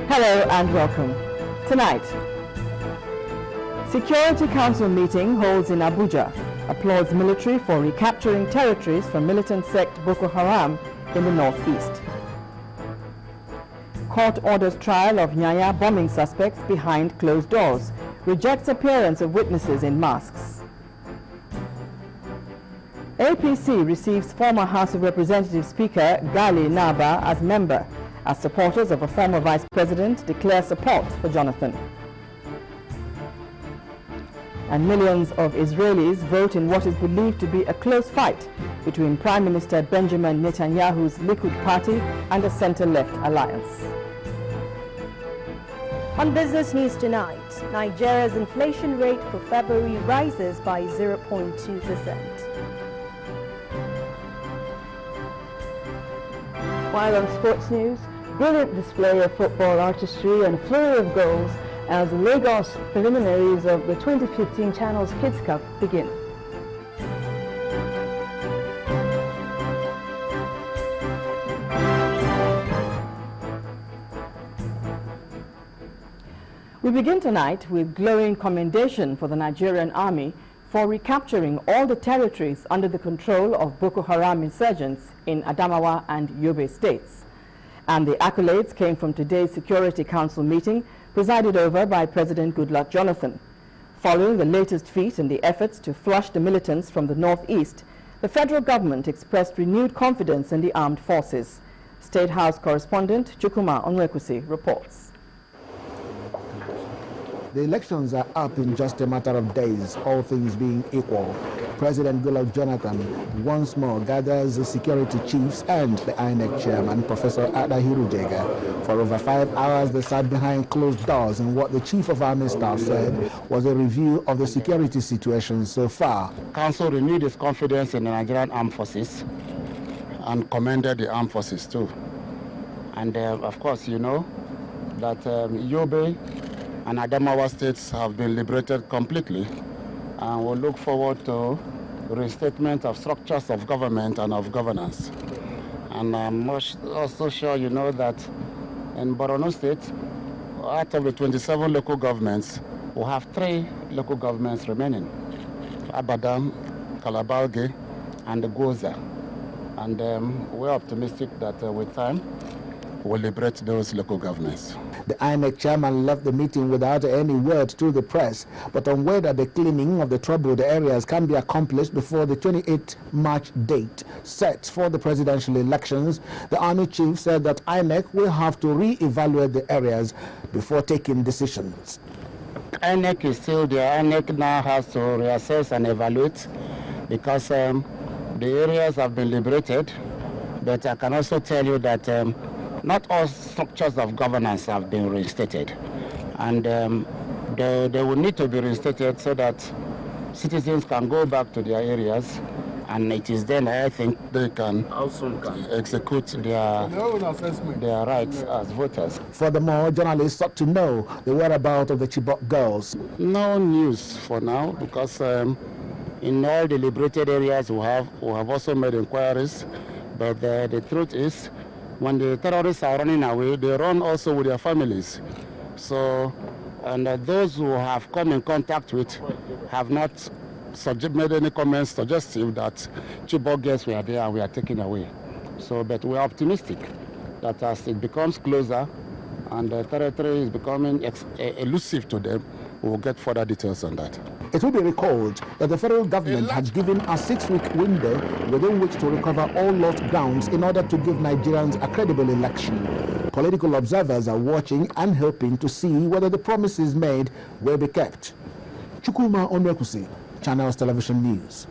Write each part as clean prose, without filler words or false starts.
Hello and welcome. Tonight, Security Council meeting holds in Abuja, applauds military for recapturing territories from militant sect Boko Haram in the northeast. Court orders trial of Nyanya bombing suspects behind closed doors, rejects appearance of witnesses in masks. APC receives former House of Representatives Speaker Gali Naba as member, as supporters of a former vice president declare support for Jonathan. And millions of Israelis vote in what is believed to be a close fight between Prime Minister Benjamin Netanyahu's Likud party and the center-left alliance. On Business News tonight, Nigeria's inflation rate for February rises by 0.2%. While on sports news, brilliant display of football artistry and a flurry of goals as the Lagos preliminaries of the 2015 Channels Kids Cup begin. We begin tonight with glowing commendation for the Nigerian army for recapturing all the territories under the control of Boko Haram insurgents in Adamawa and Yobe states. And the accolades came from today's Security Council meeting presided over by President Goodluck Jonathan. Following the latest feat in the efforts to flush the militants from the northeast, the federal government expressed renewed confidence in the armed forces. State House correspondent Chukwuma Onwekusi reports. The elections are up in just a matter of days, all things being equal. President Goodluck Jonathan once more gathers the security chiefs and the INEC chairman, Professor Adahiru Jega. For over 5 hours, they sat behind closed doors in what the Chief of Army Staff said was a review of the security situation so far. Council renewed its confidence in the Nigerian Armed Forces and commended the Armed Forces too. And of course, you know that Yobe and Adamawa states have been liberated completely, and we'll look forward to the restatement of structures of government and of governance. And I'm also sure you know that in Borno State, out of the 27 local governments, we have 3 local governments remaining: Abadan, Kalabalge, and Goza. And we're optimistic that with time, we'll liberate those local governments. The INEC chairman left the meeting without any word to the press, but on whether the cleaning of the troubled areas can be accomplished before the 28th March date set for the presidential elections, the army chief said that INEC will have to re-evaluate the areas before taking decisions. INEC is still there. INEC now has to reassess and evaluate because the areas have been liberated, but I can also tell you that not all structures of governance have been reinstated, and they will need to be reinstated so that citizens can go back to their areas, and it is then I think they can also execute their rights as voters. Furthermore, journalists sought to know the whereabouts of the Chibok girls. No news for now, because in all the liberated areas we have also made inquiries, but the truth is, when the terrorists are running away, they run also with their families. So, and those who have come in contact with have not made any comments suggestive that Chibok girls were there and we are taken away. So, but we are optimistic that as it becomes closer and the territory is becoming elusive to them, we will get further details on that. It will be recalled that the federal government had given a 6-week window within which to recover all lost grounds in order to give Nigerians a credible election. Political observers are watching and hoping to see whether the promises made will be kept. Chukwuma Onwekusi, Channels Television News.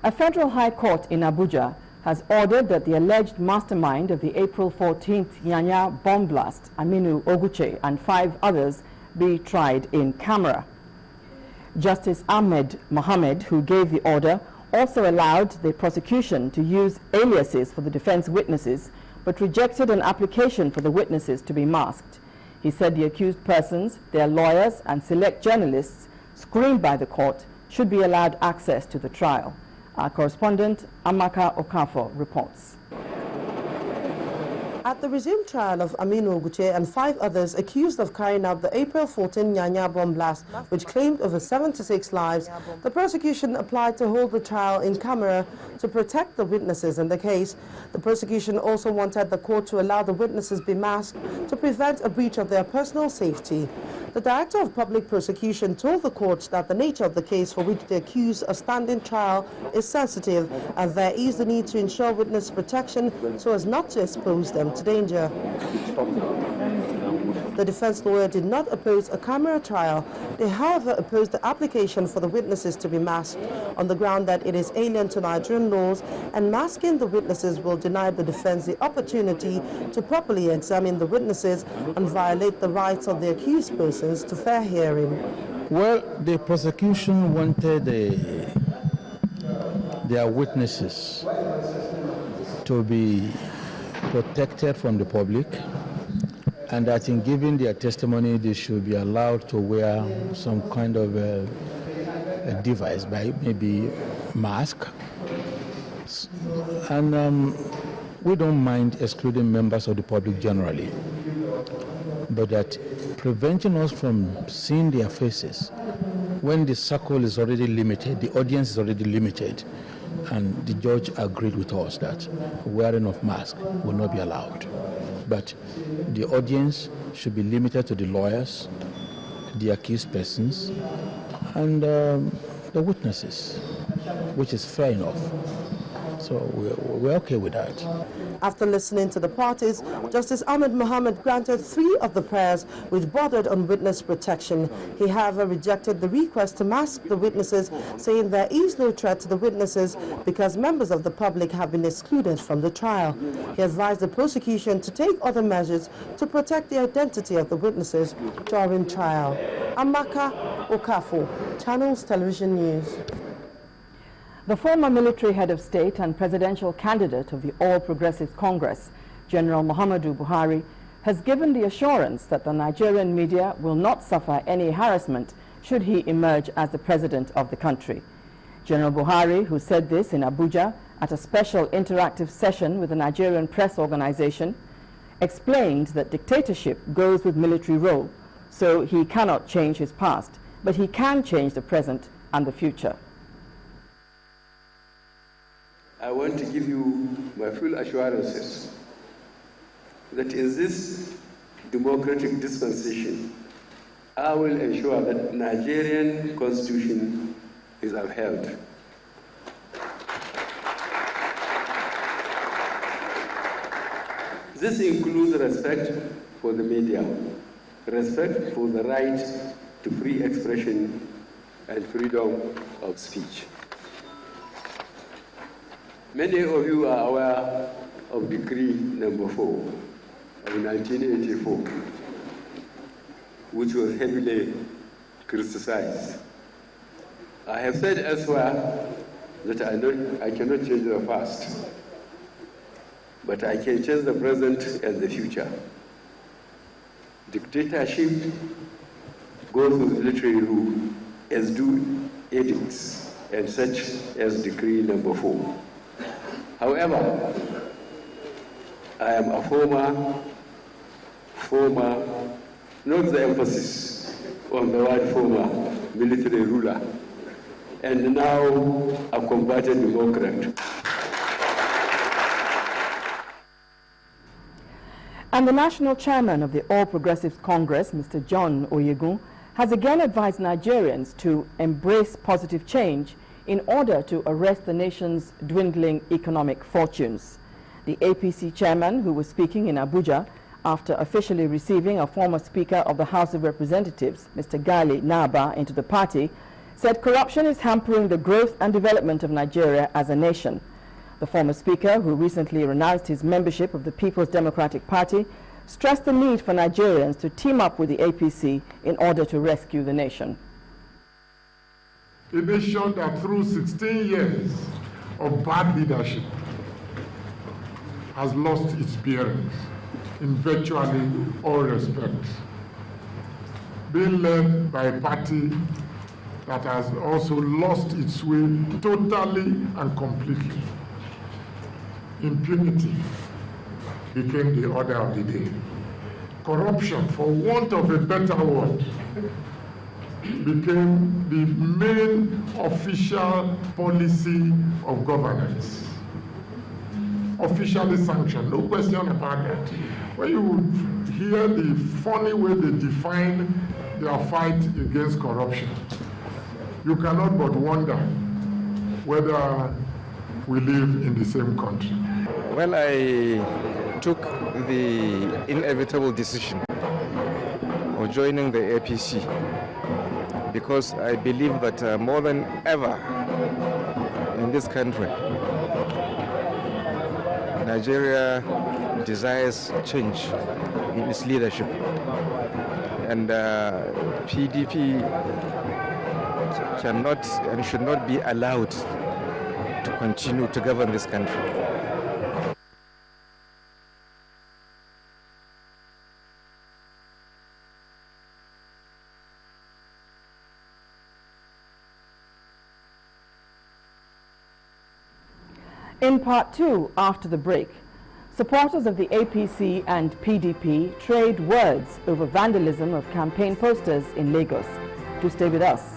A federal high court in Abuja has ordered that the alleged mastermind of the April 14th Nyanya bomb blast, Aminu Oguche, and 5 others be tried in camera. Justice Ahmed Mohammed, who gave the order, also allowed the prosecution to use aliases for the defense witnesses, but rejected an application for the witnesses to be masked. He said the accused persons, their lawyers, and select journalists screened by the court should be allowed access to the trial. Our correspondent, Amaka Okafor, reports. At the resumed trial of Aminu Oguche and 5 others accused of carrying out the April 14 Nyanya bomb blast, which claimed over 76 lives, the prosecution applied to hold the trial in camera to protect the witnesses in the case. The prosecution also wanted the court to allow the witnesses be masked to prevent a breach of their personal safety. The Director of Public Prosecution told the court that the nature of the case for which the accused are standing trial is sensitive and there is the need to ensure witness protection so as not to expose them to danger. The defense lawyer did not oppose a camera trial. They, however, opposed the application for the witnesses to be masked on the ground that it is alien to Nigerian laws, and masking the witnesses will deny the defense the opportunity to properly examine the witnesses and violate the rights of the accused persons to fair hearing. Well, the prosecution wanted their witnesses to be protected from the public, and that in giving their testimony they should be allowed to wear some kind of a device, by maybe mask. And we don't mind excluding members of the public generally, but that preventing us from seeing their faces when the circle is already limited, the audience is already limited, and the judge agreed with us that wearing of mask will not be allowed. But the audience should be limited to the lawyers, the accused persons, and the witnesses, which is fair enough. So we're okay with that. After listening to the parties, Justice Ahmed Mohammed granted 3 of the prayers which bordered on witness protection. He, however, rejected the request to mask the witnesses, saying there is no threat to the witnesses because members of the public have been excluded from the trial. He advised the prosecution to take other measures to protect the identity of the witnesses during trial. Amaka Okafor, Channels Television News. The former military head of state and presidential candidate of the All Progressives Congress, General Muhammadu Buhari, has given the assurance that the Nigerian media will not suffer any harassment should he emerge as the president of the country. General Buhari, who said this in Abuja at a special interactive session with the Nigerian Press Organization, explained that dictatorship goes with military rule, so he cannot change his past, but he can change the present and the future. I want to give you my full assurances that in this democratic dispensation, I will ensure that Nigerian constitution is upheld. This includes respect for the media, respect for the right to free expression and freedom of speech. Many of you are aware of Decree number 4 of 1984, which was heavily criticized. I have said elsewhere that I cannot change the past, but I can change the present and the future. Dictatorship goes with military rule, as do edicts, and such as Decree number 4. However, I am a former, note the emphasis on the word former, military ruler, and now a converted Democrat. And the national chairman of the All Progressives Congress, Mr. John Oyegun, has again advised Nigerians to embrace positive change in order to arrest the nation's dwindling economic fortunes. The APC chairman, who was speaking in Abuja after officially receiving a former Speaker of the House of Representatives, Mr. Gali Naba, into the party, said corruption is hampering the growth and development of Nigeria as a nation. The former Speaker, who recently renounced his membership of the People's Democratic Party, stressed the need for Nigerians to team up with the APC in order to rescue the nation. A nation that through 16 years of bad leadership has lost its bearings in virtually all respects, being led by a party that has also lost its way totally and completely. Impunity became the order of the day. Corruption, for want of a better word, became the main official policy of governance. Officially sanctioned, no question about that. When you hear the funny way they define their fight against corruption, you cannot but wonder whether we live in the same country. Well, I took the inevitable decision of joining the APC because I believe that more than ever in this country, Nigeria desires change in its leadership, and PDP cannot and should not be allowed to continue to govern this country. In part two, after the break, supporters of the APC and PDP trade words over vandalism of campaign posters in Lagos. Do stay with us.